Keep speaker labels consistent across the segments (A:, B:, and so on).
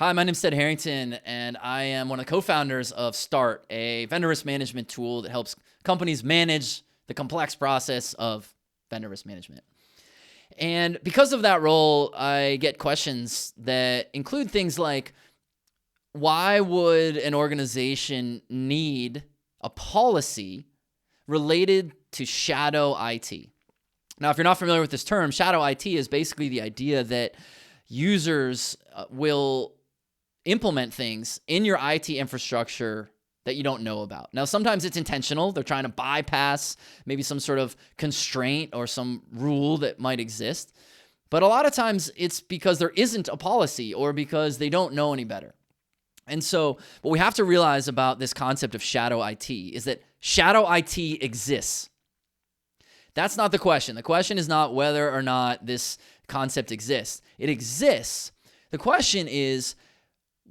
A: Hi, my name's Ted Harrington, and I am one of the co-founders of Start, a vendor risk management tool that helps companies manage the complex process of vendor risk management. And because of that role, I get questions that include things like, why would an organization need a policy related to shadow IT? Now, if you're not familiar with this term, shadow IT is basically the idea that users will implement things in your IT infrastructure that you don't know about. Now, sometimes it's intentional. They're trying to bypass maybe some sort of constraint or some rule that might exist. But a lot of times it's because there isn't a policy or because they don't know any better. And so what we have to realize about this concept of shadow IT is that shadow IT exists. That's not the question. The question is not whether or not this concept exists. It exists. The question is,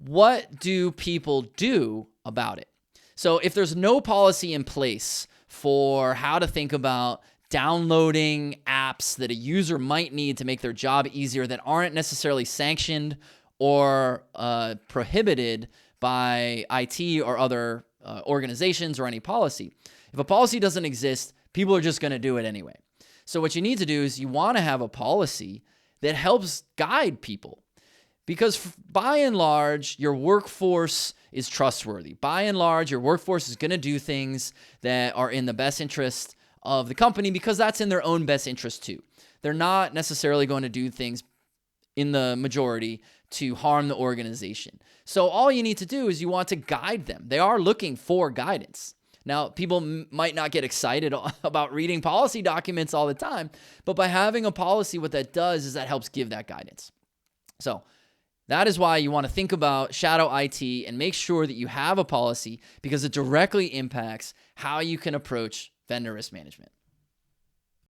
A: what do people do about it? So if there's no policy in place for how to think about downloading apps that a user might need to make their job easier that aren't necessarily sanctioned or prohibited by IT or other organizations or any policy, if a policy doesn't exist, people are just going to do it anyway. So what you need to do is you want to have a policy that helps guide people. Because by and large, your workforce is trustworthy. By and large, your workforce is going to do things that are in the best interest of the company because that's in their own best interest too. They're not necessarily going to do things in the majority to harm the organization. So all you need to do is you want to guide them. They are looking for guidance. Now, people might not get excited about reading policy documents all the time, but by having a policy, what that does is that helps give that guidance. So that is why you want to think about shadow IT and make sure that you have a policy because it directly impacts how you can approach vendor risk management.